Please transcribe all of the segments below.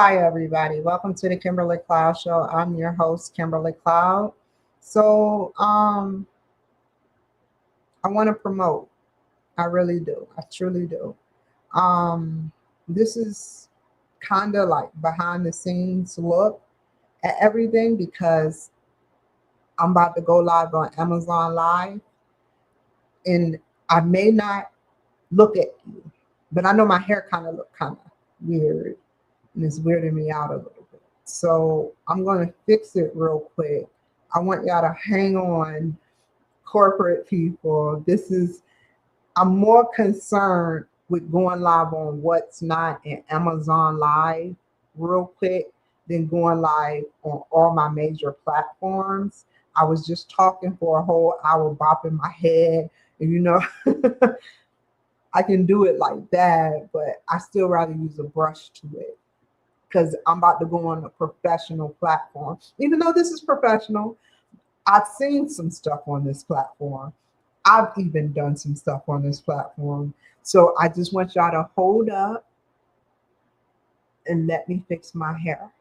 Hi, everybody. Welcome to the Kimberly Cloud Show. I'm your host, Kimberly Cloud. So, I want to promote. I really do. I truly do. Um, this is kind of like behind the scenes look at everything because I'm about to go live on Amazon Live, and I may not look at you, but I know my hair kind of look kind of weird, and it's weirding me out a little bit. So I'm going to fix it real quick. I want y'all to hang on, corporate people. I'm more concerned with going live on What's Not in Amazon Live real quick than going live on all my major platforms. I was just talking for a whole hour, bopping my head, and I can do it like that, but I still rather use a brush to it because I'm about to go on a professional platform. Even though this is professional, I've seen some stuff on this platform. I've even done some stuff on this platform. So I just want y'all to hold up and let me fix my hair.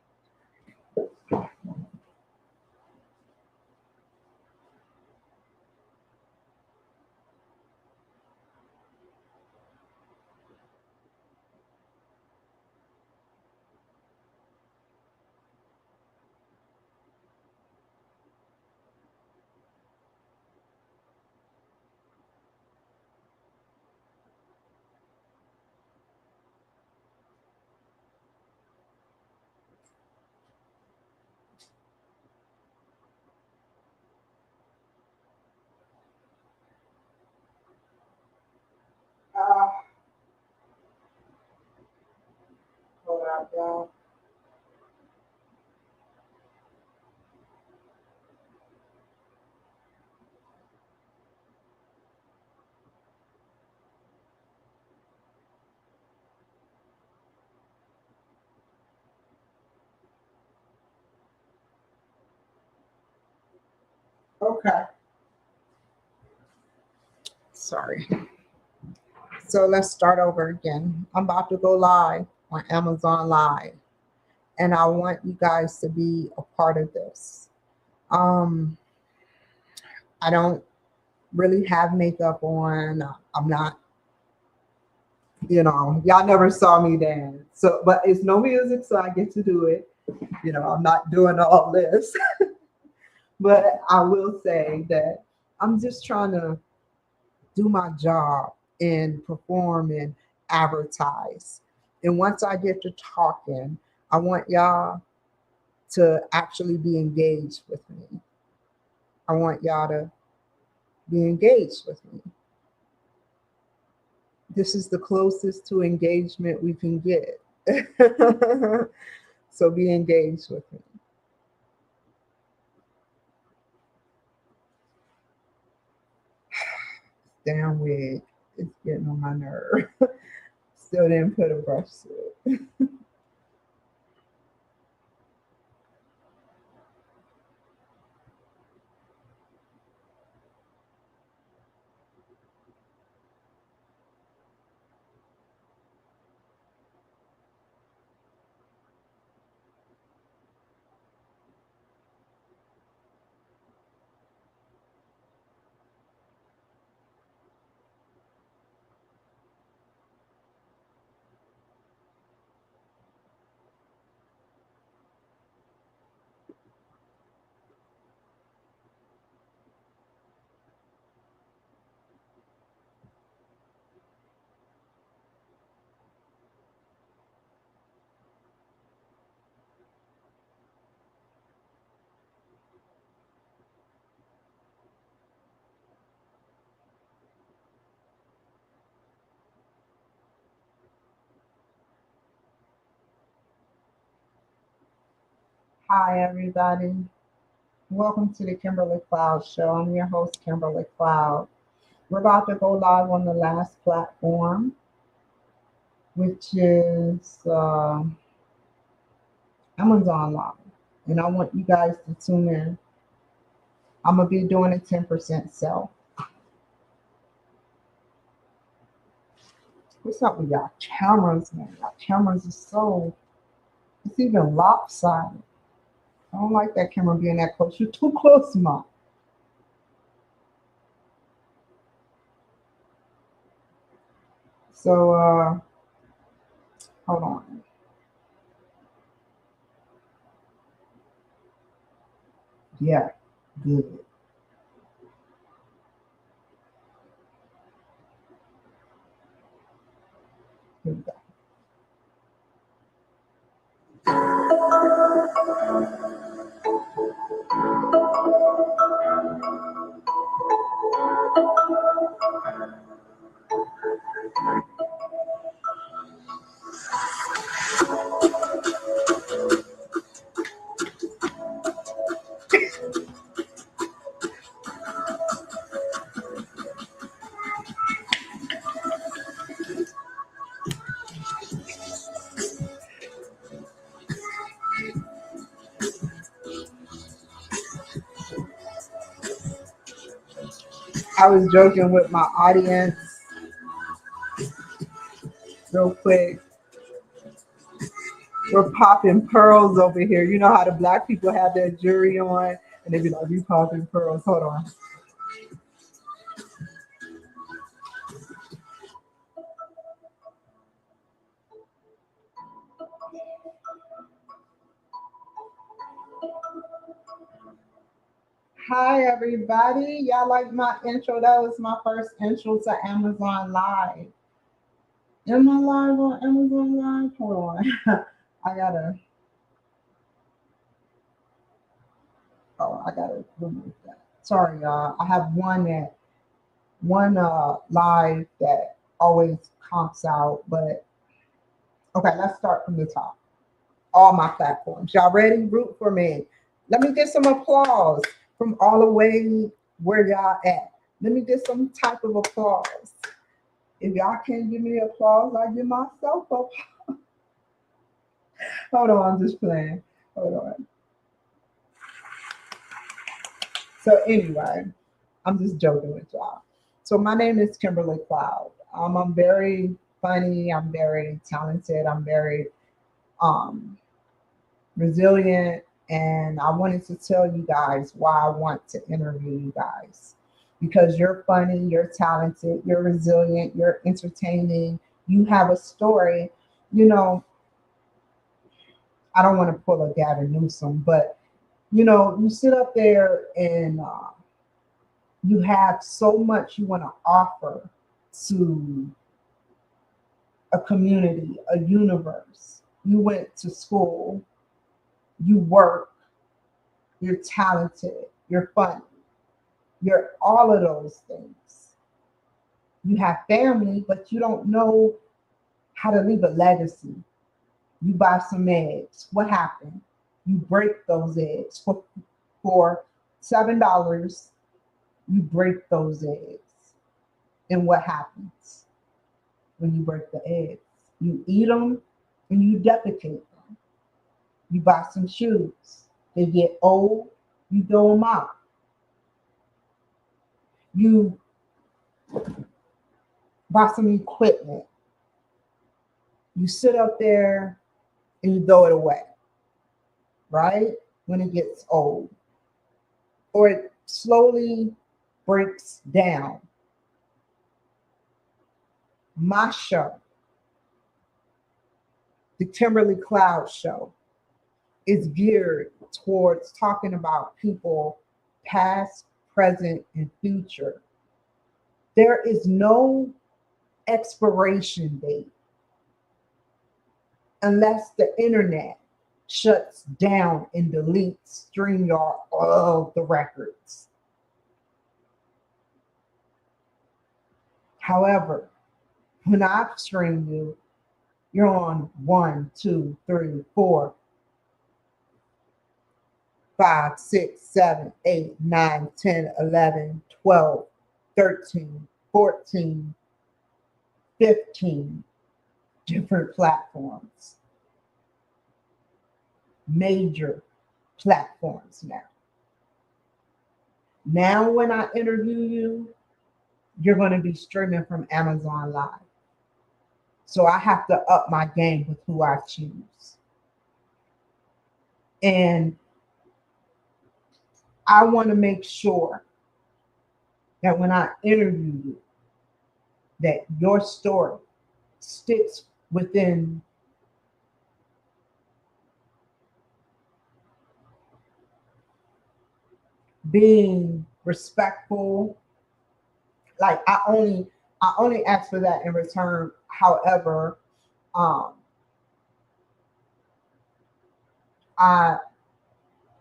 Uh, Hold up, y'all. Okay. Sorry. So let's start over again. I'm about to go live on Amazon Live, and I want you guys to be a part of this. Um, I don't really have makeup on. I'm not, y'all never saw me dance. So, but it's no music, so I get to do it. I'm not doing all this, but I will say that I'm just trying to do my job and perform and advertise. And once I get to talking, I want y'all to actually be engaged with me. I want y'all to be engaged with me. This is the closest to engagement we can get. So be engaged with me. Damn wig. It's getting on my nerve. Still didn't put a brush to it. Hi, everybody. Welcome to the Kimberly Cloud Show. I'm your host, Kimberly Cloud. We're about to go live on the last platform, which is Amazon Live. And I want you guys to tune in. I'm going to be doing a 10% sell. What's up with y'all cameras, man? Y'all cameras are so, It's even lopsided. I don't like that camera being that close. You're too close, Mom. So, hold on. Yeah, good. Here we go. I was joking with my audience real quick. We're popping pearls over here. You know how the black people have their jewelry on, and they be like, "We popping pearls." Hold on. Hi, everybody. Y'all like my intro? That was my first intro to Amazon Live. Am I live on Amazon Live? Hold on. I gotta. Oh, I gotta remove that. Sorry, y'all. I have one live that always comps out, but okay. Let's start from the top. All my platforms. Y'all ready? Root for me. Let me get some applause from all the way where y'all at. Let me get some type of applause. If y'all can't give me applause, I give myself up. Hold on, I'm just playing. Hold on. So anyway, I'm just joking with y'all. So my name is Kimberly Cloud. I'm very funny. I'm very talented. I'm very um, resilient. And I wanted to tell you guys why I want to interview you guys. Because you're funny, you're talented, you're resilient, you're entertaining, you have a story. You know, I don't want to pull a Gavin Newsom, but you sit up there and you have so much you want to offer to a community, a universe. You went to school, you work, you're talented, you're funny, you're all of those things. You have family, but you don't know how to leave a legacy. You buy some eggs. What happened? You break those eggs for $7. You break those eggs. And what happens when you break the eggs? You eat them and you defecate them. You buy some shoes. They get old. You throw them out. You buy some equipment. You sit up there and you throw it away, right? When it gets old. Or it slowly breaks down. My show, the Kimberly Cloud Show, is geared towards talking about people past, present, and future. There is no expiration date unless the internet shuts down and deletes StreamYard of the records. However, when I stream you, you're on 1, 2, 3, 4, 5, 6, 7, 8, 9, 10, 11, 12, 13, 14, 15 different platforms, major platforms now. Now, when I interview you, you're going to be streaming from Amazon Live. So I have to up my game with who I choose. And I want to make sure that when I interview you, that your story sticks within being respectful. Like I only ask for that in return. However, um, I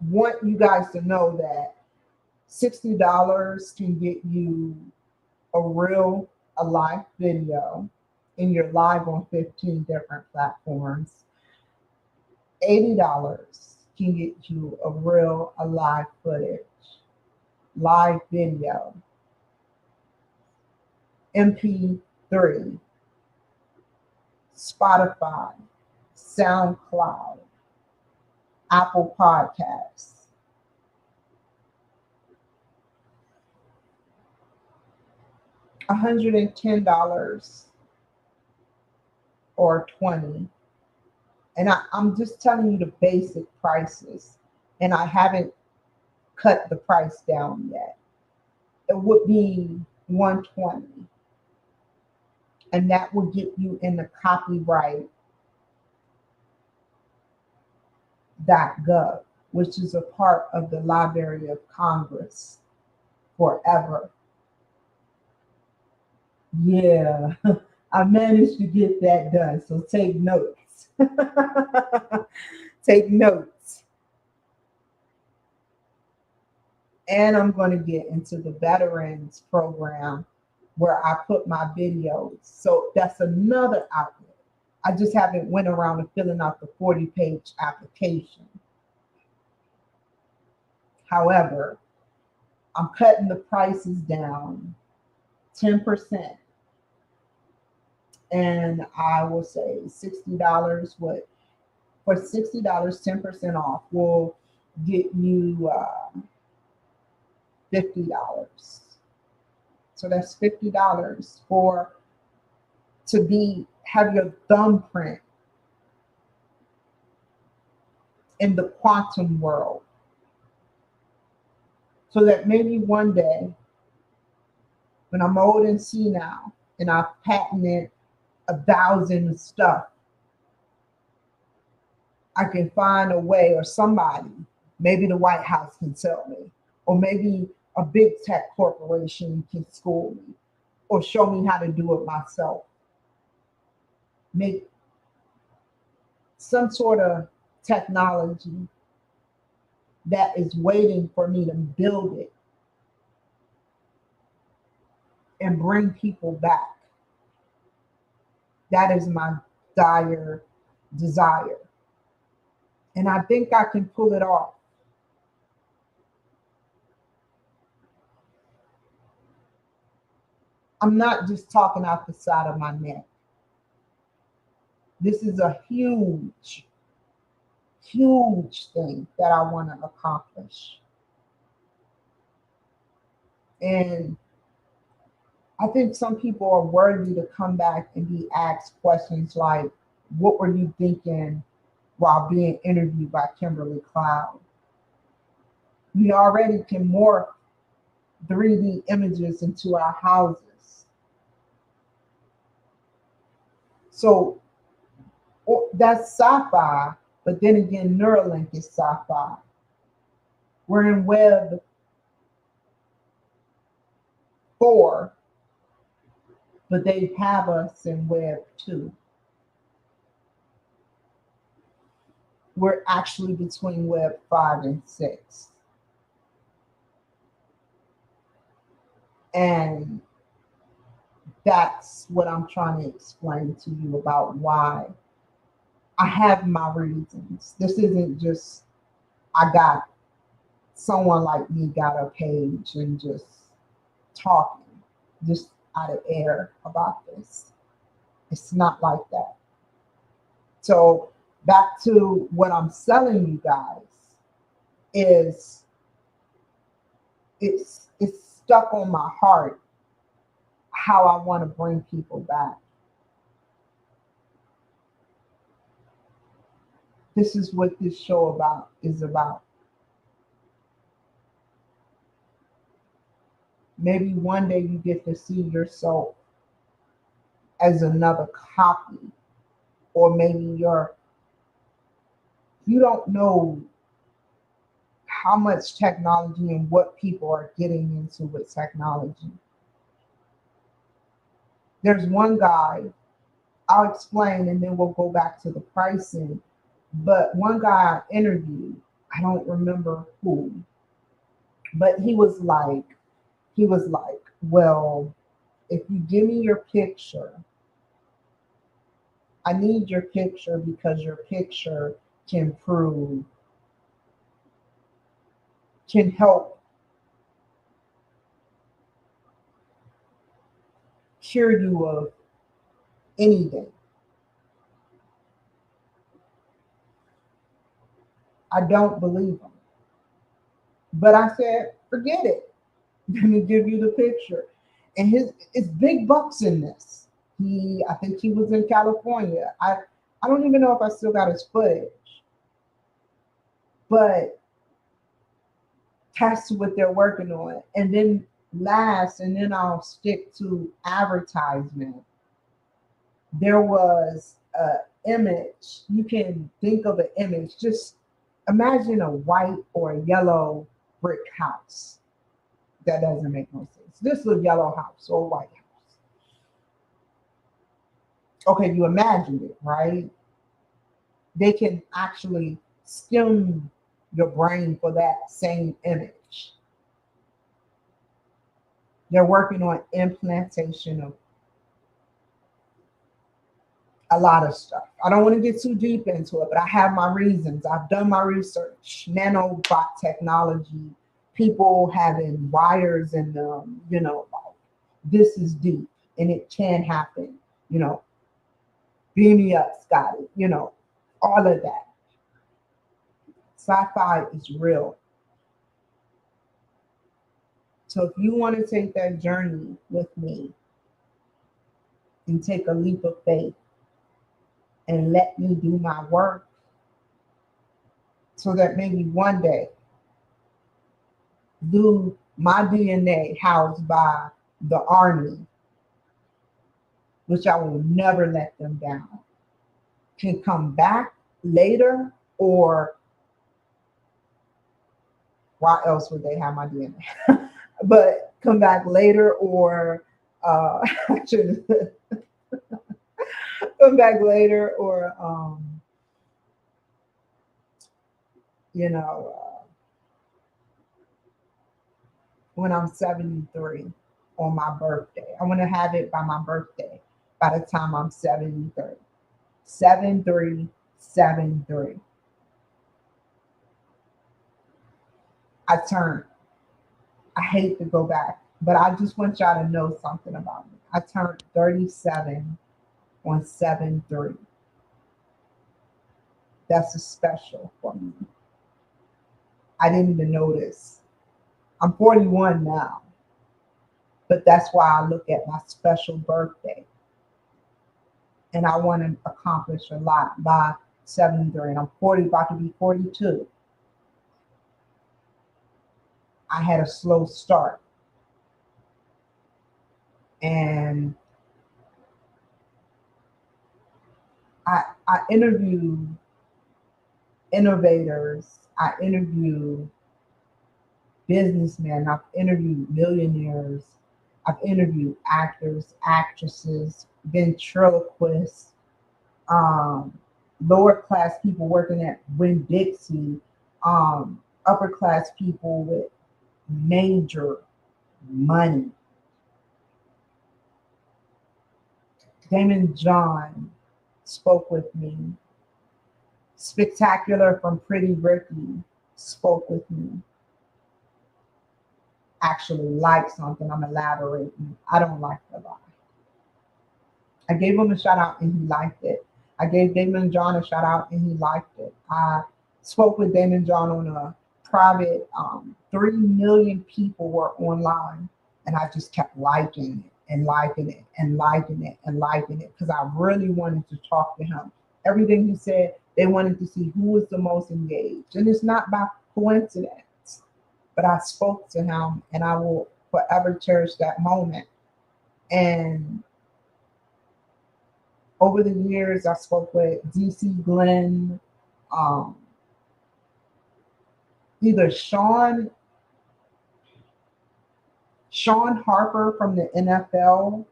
want you guys to know that $60 can get you a live video, and you're live on 15 different platforms. $80 can get you a live footage, live video, MP3, Spotify, SoundCloud, Apple Podcasts. $110 or 20. And I'm just telling you the basic prices. And I haven't cut the price down yet. It would be 120. And that would get you in the copyright.gov, which is a part of the Library of Congress forever. Yeah, I managed to get that done. So take notes. Take notes. And I'm going to get into the veterans program where I put my videos. So that's another outlet. I just haven't went around and filling out the 40-page application. However, I'm cutting the prices down 10%. And I will say $60 would, for $60, 10% off will get you $50. So that's $50 for have your thumbprint in the quantum world. So that maybe one day, when I'm old and senile and I've patented 1,000 stuff, I can find a way, or somebody, maybe the White House can tell me, or maybe a big tech corporation can school me, or show me how to do it myself. Make some sort of technology that is waiting for me to build it and bring people back. That is my dire desire. And I think I can pull it off. I'm not just talking out the side of my neck. This is a huge, huge thing that I want to accomplish. And I think some people are worthy to come back and be asked questions like, what were you thinking while being interviewed by Kimberly Cloud? We already can morph 3D images into our houses. So that's sci-fi, but then again, Neuralink is sci-fi. We're in Web 4, but they have us in Web 2. We're actually between Web 5 and 6. And that's what I'm trying to explain to you about why I have my reasons. This isn't just, I got someone like me got a page and just talking, just out of air about this. It's not like that. So back to what I'm selling you guys is it's stuck on my heart how I want to bring people back. This is what this show is about. Maybe one day you get to see yourself as another copy, or maybe you don't know how much technology and what people are getting into with technology. There's one guy, I'll explain and then we'll go back to the pricing. But one guy I interviewed, I don't remember who, but he was like, well, if you give me your picture, I need your picture because your picture can prove, can help cure you of anything. I don't believe him. But I said, forget it. Let me give you the picture. And it's big bucks in this. I think he was in California. I don't even know if I still got his footage, but that's what they're working on. And then and then I'll stick to advertisement. There was a image. You can think of an image. Just imagine a white or a yellow brick house. That doesn't make no sense. This is a yellow house or a white house. Okay, you imagined it, right? They can actually skim your brain for that same image. They're working on implantation of a lot of stuff. I don't want to get too deep into it, but I have my reasons. I've done my research. Nanobot technology, people having wires in them, like, this is deep and it can happen, beam me up, Scotty, all of that. Sci-fi is real. So if you want to take that journey with me and take a leap of faith and let me do my work so that maybe one day do my DNA housed by the army, which I will never let them down, can come back later, or why else would they have my DNA? But come back later, or I shouldn't come back later, or you know, when I'm 73 on my birthday. I want to have it by my birthday by the time I'm 73. 7373. I turned. I hate to go back, but I just want y'all to know something about me. I turned 37 on 7/3. That's a special for me. I didn't even notice. I'm 41 now, but that's why I look at my special birthday. And I want to accomplish a lot by 73. And I'm 40, about to be 42. I had a slow start. And I interview innovators. I interview businessmen. I've interviewed millionaires. I've interviewed actors, actresses, ventriloquists, lower class people working at Winn-Dixie, upper class people with major money. Damon John spoke with me. Spectacular from Pretty Ricky spoke with me. Actually like something, I'm elaborating. I don't like the lie. I gave him a shout out and he liked it. I gave Damon John a shout out and he liked it. I spoke with Damon John on a private, 3 million people were online, and I just kept liking it and liking it and liking it and liking it because I really wanted to talk to him. Everything he said, They wanted to see who was the most engaged. And it's not by coincidence, but I spoke to him and I will forever cherish that moment. And over the years, I spoke with DC Glenn, um, either Sean Harper from the NFL,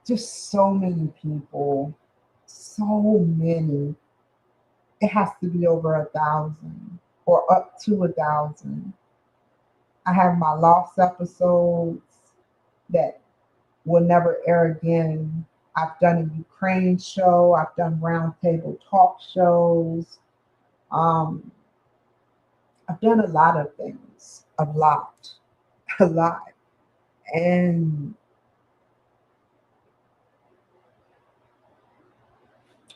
just so many people, so many. It has to be over 1,000 or up to 1,000. I have my lost episodes that will never air again. I've done a Ukraine show. I've done roundtable talk shows. Um, I've done a lot of things, a lot, a lot. And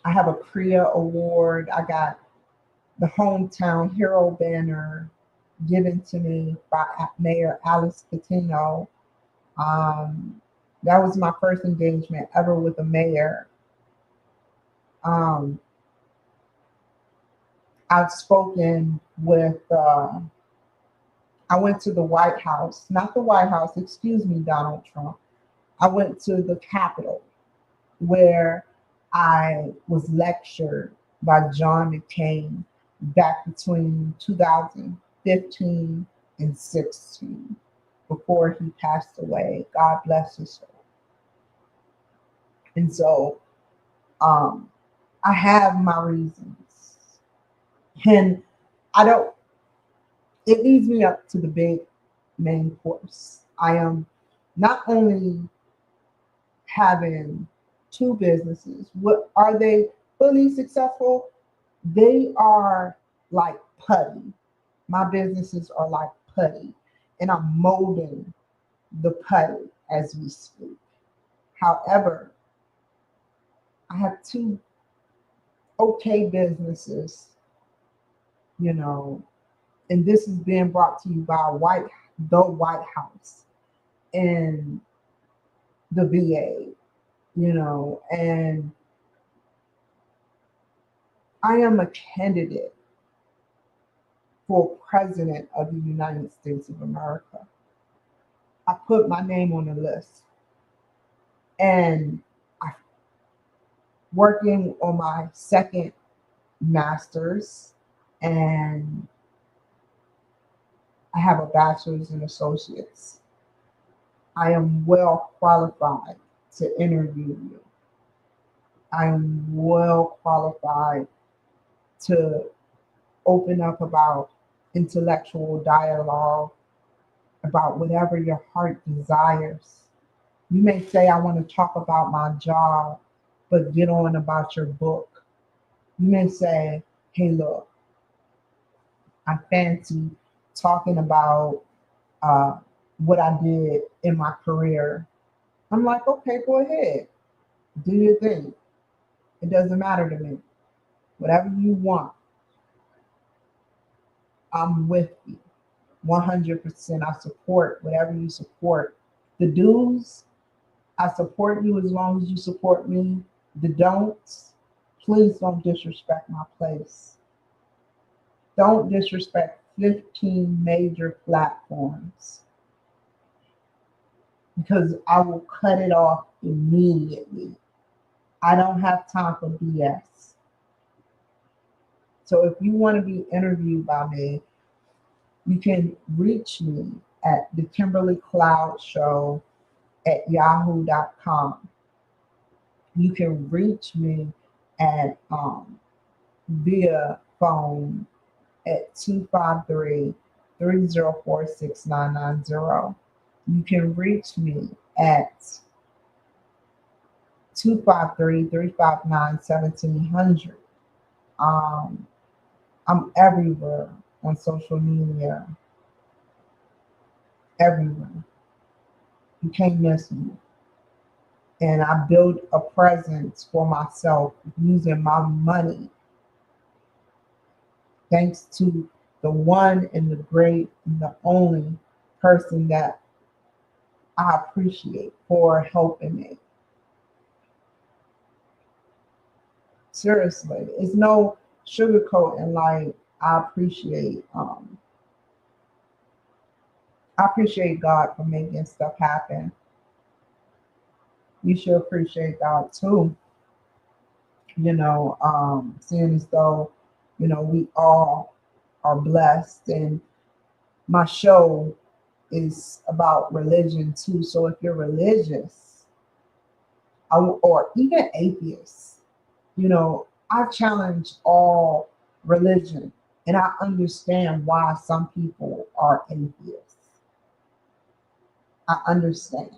I have a Priya Award. I got the Hometown Hero banner given to me by Mayor Alice Patino. Um, that was my first engagement ever with a mayor. Um, I've spoken with, I went to the White House, not the White House, excuse me, Donald Trump. I went to the Capitol where I was lectured by John McCain back between 2015 and 16 before he passed away. God bless his soul. And so I have my reasons. And I don't, it leads me up to the big main course. I am not only having two businesses. What are they fully successful? They are like putty. My businesses are like putty, and I'm molding the putty as we speak. However, I have two okay businesses, you know, and this is being brought to you by the White House and the VA, you know, and I am a candidate for president of the United States of America. I put my name on the list, and I'm working on my second master's, and I have a bachelor's and associates. I am well qualified to interview you. I am well qualified to open up about intellectual dialogue about whatever your heart desires. You may say, I want to talk about my job, but get on about your book. You may say, hey, look, I fancy talking about what I did in my career. I'm like, okay, go ahead, do your thing. It doesn't matter to me. Whatever you want, I'm with you 100%. I support whatever you support. The do's, I support you as long as you support me. The don'ts, please don't disrespect my place. Don't disrespect 15 major platforms because I will cut it off immediately. I don't have time for BS. So if you want to be interviewed by me, you can reach me at the Kimberly Cloud Show at yahoo.com. You can reach me at via phone at 253-304-6990. You can reach me at 253-359-1700. I'm everywhere on social media, everywhere. You can't miss me. And I build a presence for myself using my money, thanks to the one and the great and the only person that I appreciate for helping me. Seriously, it's no sugarcoat, and like I appreciate God for making stuff happen. You should appreciate God too. Seeing as though, we all are blessed, and my show is about religion too. So if you're religious, or even atheists, I challenge all religion, and I understand why some people are atheists. I understand,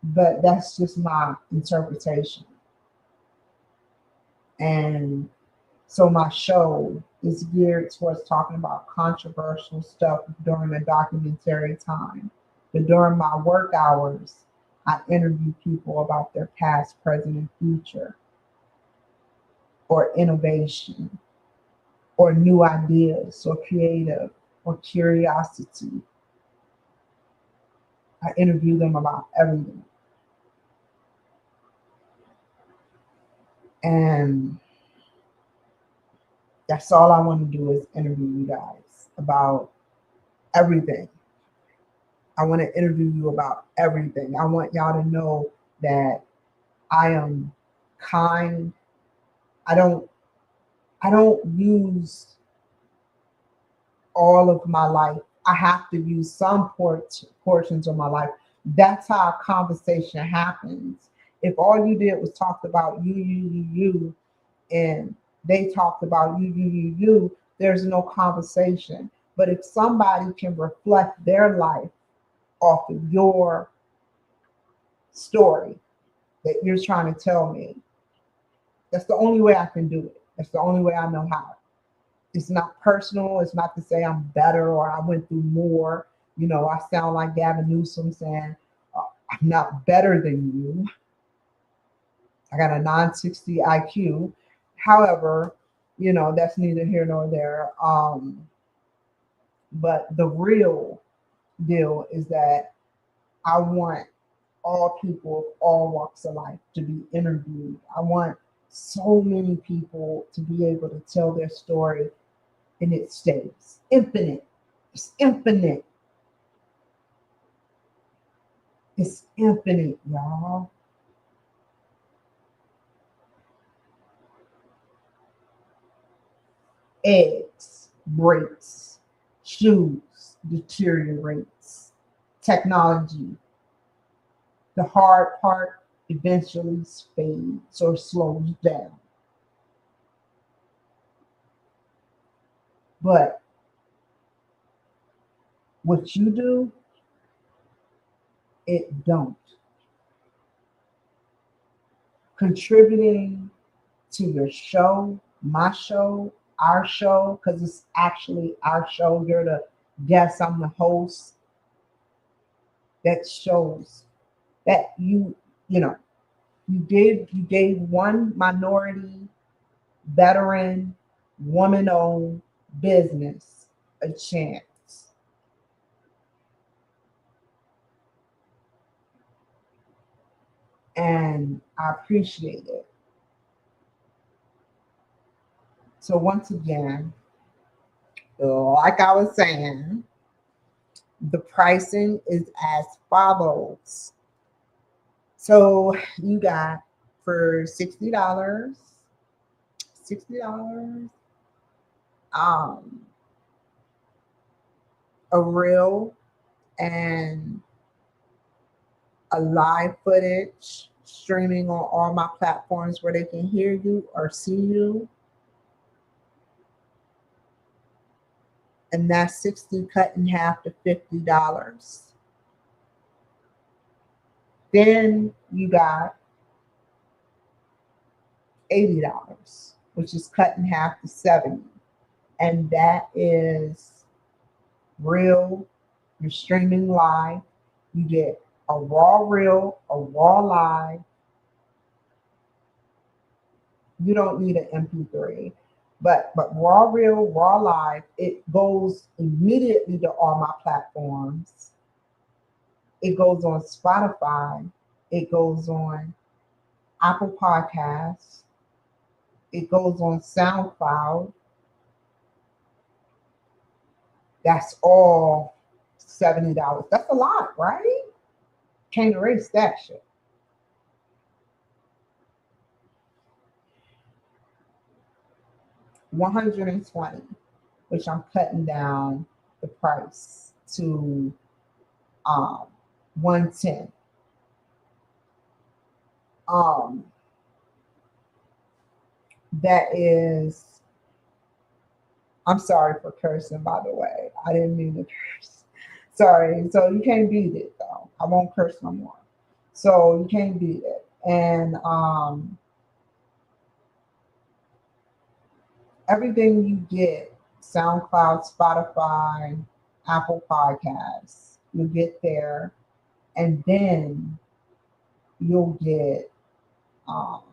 but that's just my interpretation. And so my show is geared towards talking about controversial stuff during the documentary time. But during my work hours, I interview people about their past, present, and future, or innovation, or new ideas, or creative, or curiosity. I interview them about everything. And that's all I want to do is interview you guys about everything. I want to interview you about everything. I want y'all to know that I am kind. I don't I don't use all of my life. I have to use some portions of my life. That's how a conversation happens. If all you did was talk about you, and they talked about you, there's no conversation. But if somebody can reflect their life off of your story that you're trying to tell me, that's the only way I can do it. That's the only way I know how. It's not personal. It's not to say I'm better or I went through more. I sound like Gavin Newsom saying, I'm not better than you. I got a 960 IQ. However, that's neither here nor there. But the real deal is that I want all people of all walks of life to be interviewed. I want so many people to be able to tell their story, and it stays infinite. It's infinite. It's infinite, y'all. Eggs breaks, shoes deteriorates, technology, the hard part eventually fades or slows down. But what you do, it don't. Contributing to your show, my show, our show, because it's actually our show. You're the guest, I'm the host. That shows that you know, you gave one minority, veteran, woman-owned business a chance. And I appreciate it. So once again, like I was saying, the pricing is as follows. So you got for $60, um, a reel and a live footage streaming on all my platforms where they can hear you or see you. And that's 60 cut in half to $50. Then you got $80, which is cut in half to 70. And that is real. You're streaming live. You get a raw reel, a raw live. You don't need an MP3. But raw reel, raw live, it goes immediately to all my platforms. It goes on Spotify. It goes on Apple Podcasts. it goes on SoundCloud. That's all $70. That's a lot, right? Can't erase that shit. $120, which I'm cutting down the price to 110. Um, that is, I'm sorry for cursing, by the way. I didn't mean to curse. Sorry. So you can't beat it though. I won't curse no more. So you can't beat it. And everything you get, SoundCloud, Spotify, Apple Podcasts, you get there, and then you'll get um,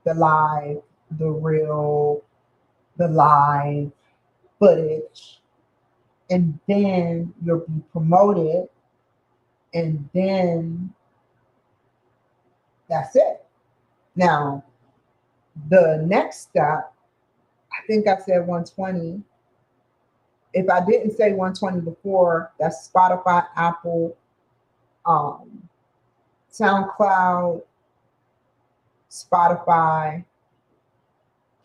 the live, the real, the live footage, and then you'll be promoted, and then that's it. Now, the next step, I think I said 120. If I didn't say 120 before, that's Spotify, Apple, um, SoundCloud, Spotify,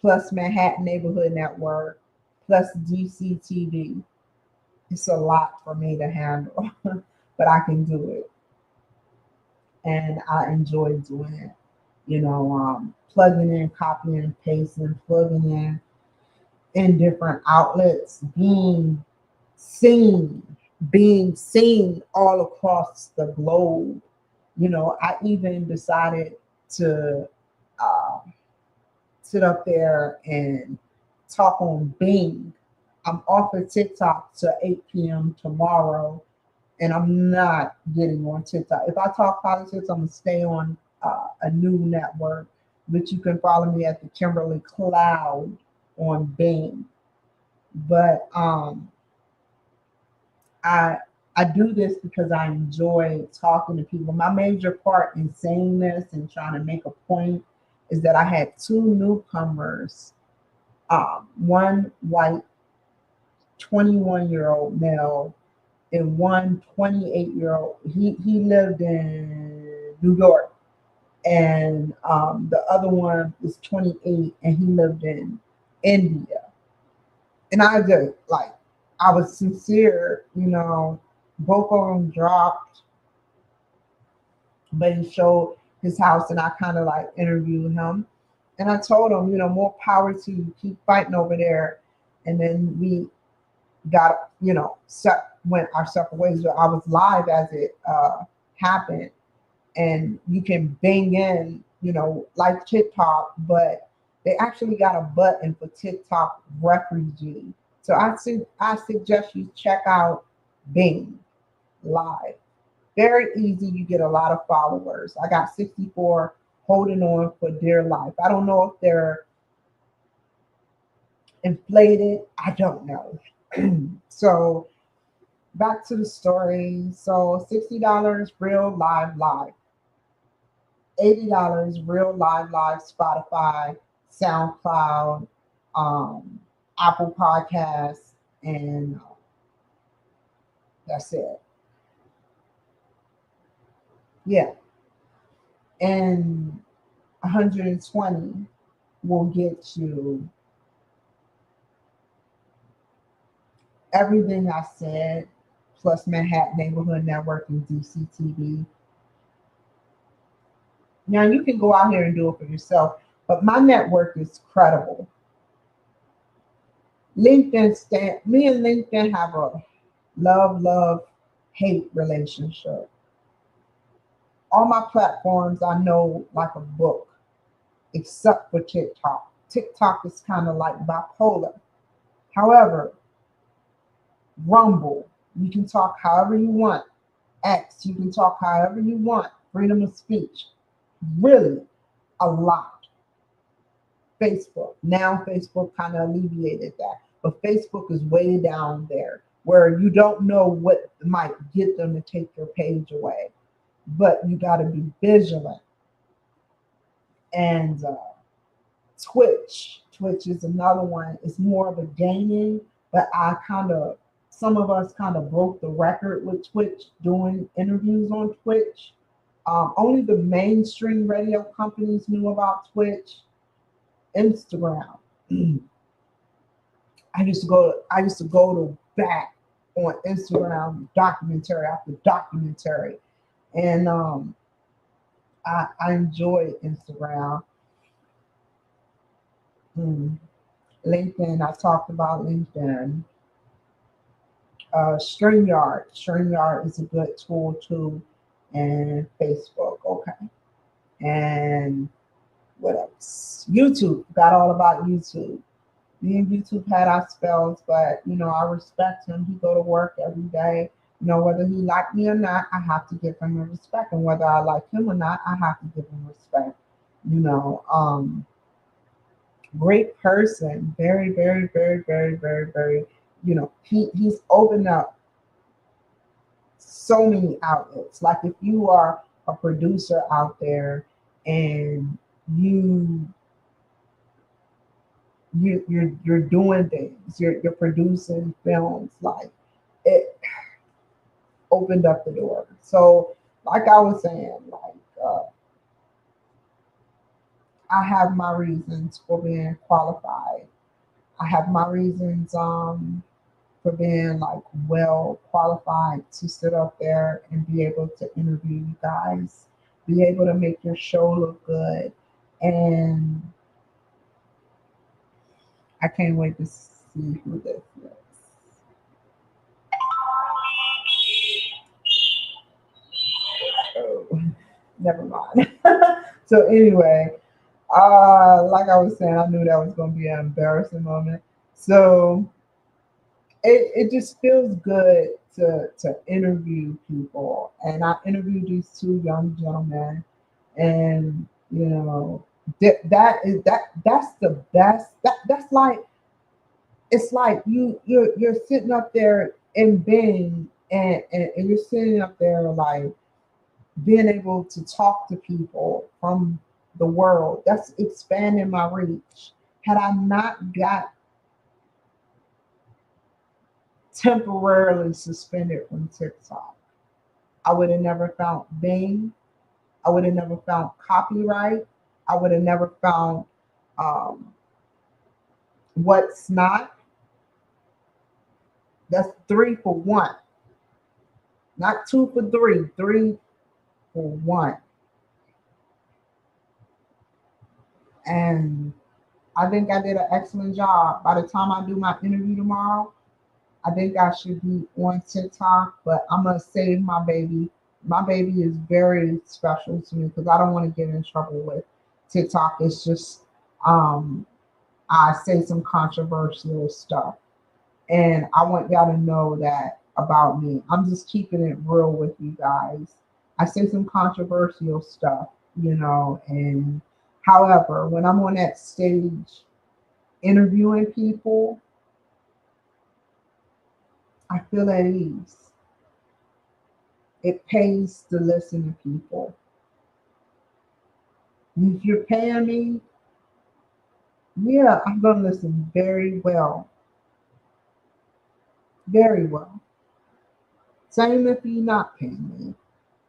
plus Manhattan Neighborhood Network, plus DCTV. It's a lot for me to handle, but I can do it. And I enjoy doing it. Plugging in, copying and pasting, plugging in different outlets, seen, being seen all across the globe. I even decided to uh, sit up there and talk on Bing. I'm off of TikTok till 8 p.m. tomorrow, and I'm not getting on TikTok. If I talk politics, I'm going to stay on a new network, but you can follow me at the Kimberly Cloud on Bing. But I I do this because I enjoy talking to people. My major part in saying this and trying to make a point is that I had two newcomers, one white 21-year-old male and one 28-year-old. He lived in New York, and the other one was 28 and he lived in India. And I just like, I was sincere, both of them dropped, but he showed his house and I kind of like interviewed him. And I told him, more power to you, keep fighting over there. And then we got, went our separate ways. I was live as it happened. And you can bang in, like TikTok, but they actually got a button for TikTok refugee. So I suggest you check out Bing Live. Very easy. You get a lot of followers. I got 64 holding on for dear life. I don't know if they're inflated. I don't know. So back to the story. So $60 real live. $80 real live Spotify, SoundCloud, Apple Podcasts, and that's it. Yeah. And 120 will get you everything I said, plus Manhattan Neighborhood Network and DCTV. Now you can go out here and do it for yourself, but my network is credible. Me and LinkedIn have a love, hate relationship. All my platforms I know like a book, except for TikTok. TikTok is kind of like bipolar. However, Rumble, you can talk however you want. X, you can talk however you want. Freedom of speech. Really, a lot. Facebook. Now Facebook kind of alleviated that. But Facebook is way down there where you don't know what might get them to take your page away. But you got to be vigilant. And Twitch. Twitch is another one. It's more of a gaming, but I kind of, some of us kind of broke the record with Twitch doing interviews on Twitch. Only the mainstream radio companies knew about Twitch. Instagram. I used to go to back on Instagram documentary after documentary. And I enjoy Instagram. Mm. LinkedIn, I talked about LinkedIn. StreamYard. StreamYard is a good tool too. And Facebook, okay. And what else? YouTube. Got all about YouTube. Me and YouTube had our spells, but I respect him. He go to work every day. Whether he like me or not, I have to give him the respect. And whether I like him or not, I have to give him respect. You know, um, Great person. Very, very, very, very, very, very, he's opened up so many outlets. Like if you are a producer out there and you you're doing things, you're producing films, like it opened up the door. So like I was saying, like I have my reasons for being qualified. I have my reasons for being like well qualified to sit up there and be able to interview you guys, be able to make your show look good. And I can't wait to see who this is. Oh, never mind. So anyway, like I was saying, I knew that was going to be an embarrassing moment. So it just feels good to interview people. And I interviewed these two young gentlemen, and that's the best. That's like, it's like you're sitting up there in Bing, and you're sitting up there like being able to talk to people from the world. That's expanding my reach. Had I not got temporarily suspended from TikTok, I would have never found Bing. I would have never found copyright. I would have never found um, what's not. That's three for one, not two for three, three for one. And I think I did an excellent job. By the time I do my interview tomorrow, I think I should be on TikTok, but I'm gonna save my baby. My baby is very special to me because I don't want to get in trouble with TikTok. It's just um, I say some controversial stuff, and I want y'all to know that about me. I'm just keeping it real with you guys. I say some controversial stuff, and however, when I'm on that stage interviewing people, I feel at ease. It pays to listen to people. If you're paying me, yeah, I'm going to listen very well. Very well. Same if you're not paying me.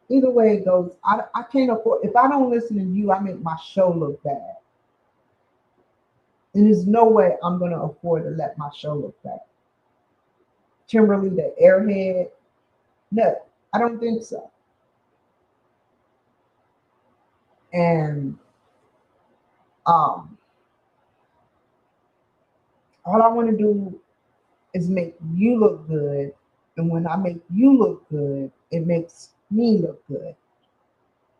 Either way it goes, I can't afford, if I don't listen to you, I make my show look bad. And there's no way I'm going to afford to let my show look bad. Kimberly, the airhead, no, I don't think so. And um, all I want to do is make you look good. And when I make you look good, it makes me look good.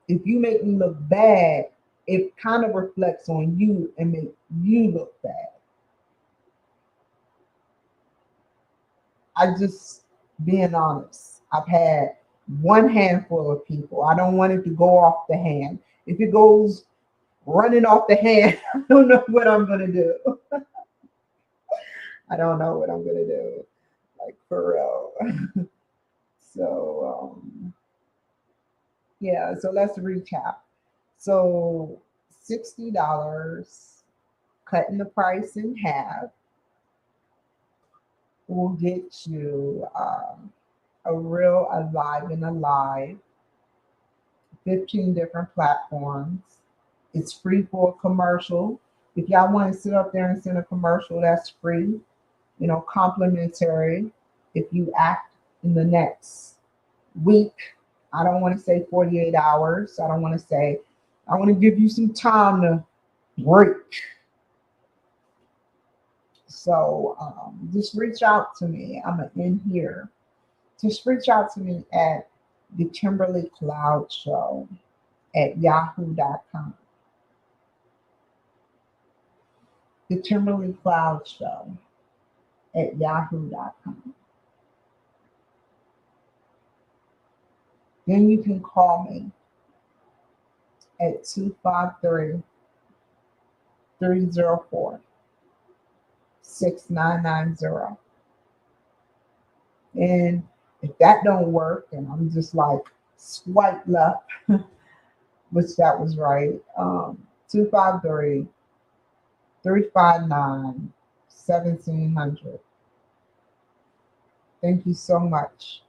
If you make me look bad, it kind of reflects on you and make you look bad. I just being honest. I've had one handful of people. I don't want it to go off the hand. If it goes running off the hand, I don't know what I'm gonna do. I don't know what I'm gonna do. Like for real. So yeah, so let's recap. So $60. cutting the price in half will get you a real alive and alive, 15 different platforms. It's free for a commercial. If y'all want to sit up there and send a commercial, that's free, complimentary. If you act in the next week, I don't want to say 48 hours. I don't want to say, I want to give you some time to break. So just reach out to me. I'm in here. Just reach out to me at the Kimberly Cloud Show at yahoo.com. The Kimberly Cloud Show at yahoo.com. Then you can call me at 253 304 6990. And if that don't work, and I'm just like swipe left, which that was right, 253 359 1700. Thank you so much.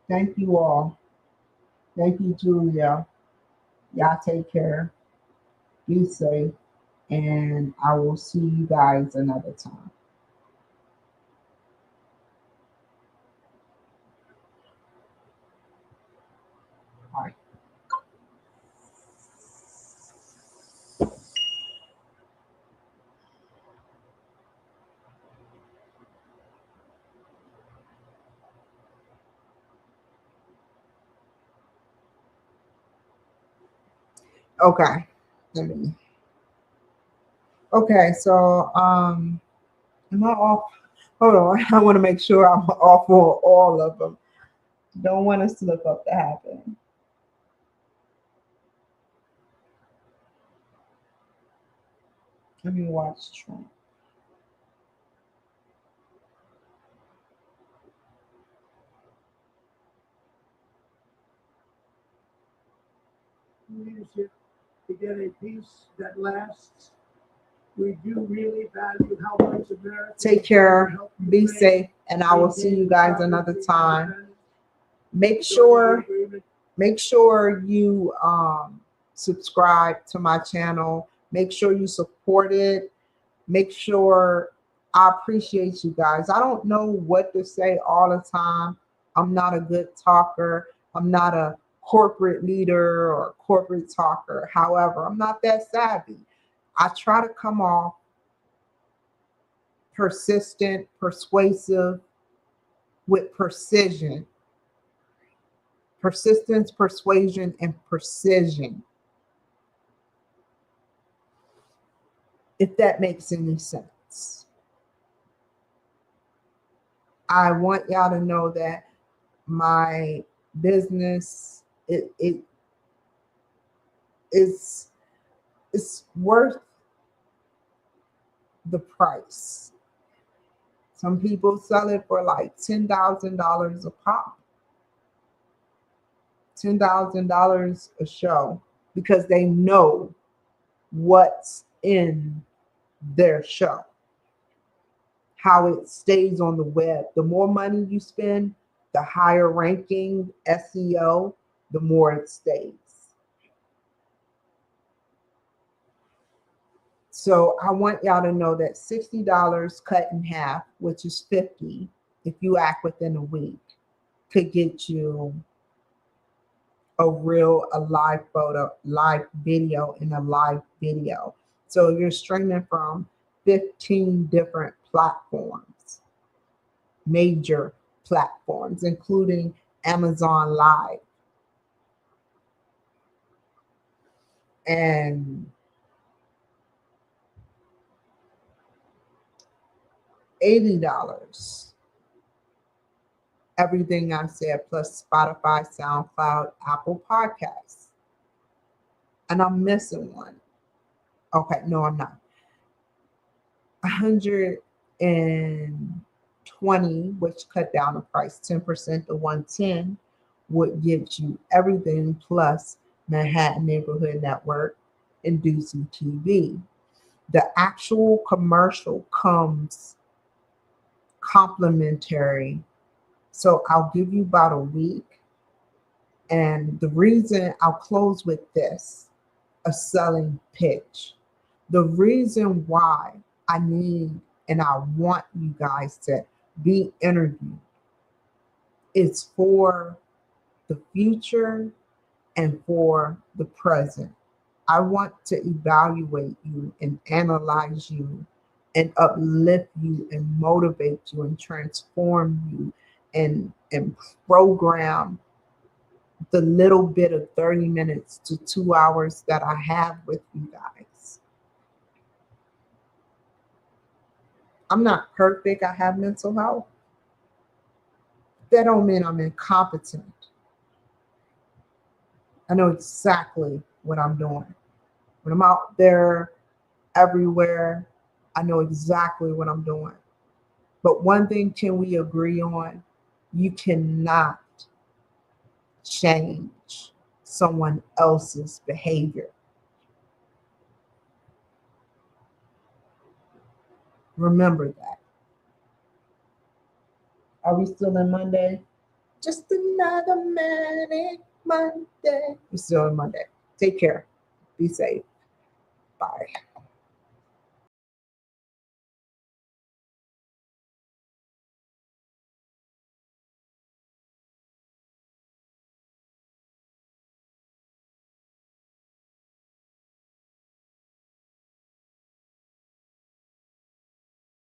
Thank you all. Thank you, Julia. Y'all take care. Be safe. And I will see you guys another time. Bye. Okay. Let me. Okay, so am I off? Hold on. I want to make sure I'm off for all of them. Don't want a slip up to happen. Let me watch Trump. Leadership to get a peace that lasts. We do really value how much America. Take care, be safe, and I will see you guys another time. Make sure you subscribe to my channel. Make sure you support it. Make sure I appreciate you guys. I don't know what to say all the time. I'm not a good talker. I'm not a corporate leader or corporate talker. However, I'm not that savvy. I try to come off persistent, persuasive, with precision. Persistence, persuasion, and precision. If that makes any sense. I want y'all to know that my business it's worth the price. Some people sell it for like $10,000 a pop, $10,000 a show, because they know what's in their show, how it stays on the web. The more money you spend, the higher ranking SEO, the more it stays. So I want y'all to know that $60 cut in half, which is $50 if you act within a week, could get you a live photo, live video, and a live video. So you're streaming from 15 different platforms, major platforms, including Amazon Live. and $80. Everything I said, plus Spotify, SoundCloud, Apple Podcasts. And I'm missing one. Okay, no, I'm not. 120, which cut down the price 10% to 110, would get you everything plus Manhattan Neighborhood Network and Ducey TV. The actual commercial comes complimentary. So I'll give you about a week. And the reason I'll close with this, a selling pitch. The reason why I need and I want you guys to be interviewed is for the future and for the present. I want to evaluate you and analyze you and uplift you and motivate you and transform you and program the little bit of 30 minutes to 2 hours that I have with you guys. I'm not perfect. I have mental health. That don't mean I'm incompetent. I know exactly what I'm doing. When I'm out there everywhere, I know exactly what I'm doing. But one thing can we agree on? You cannot change someone else's behavior. Remember that. Are we still in Monday? Just another manic Monday. We're still in Monday. Take care. Be safe. Bye.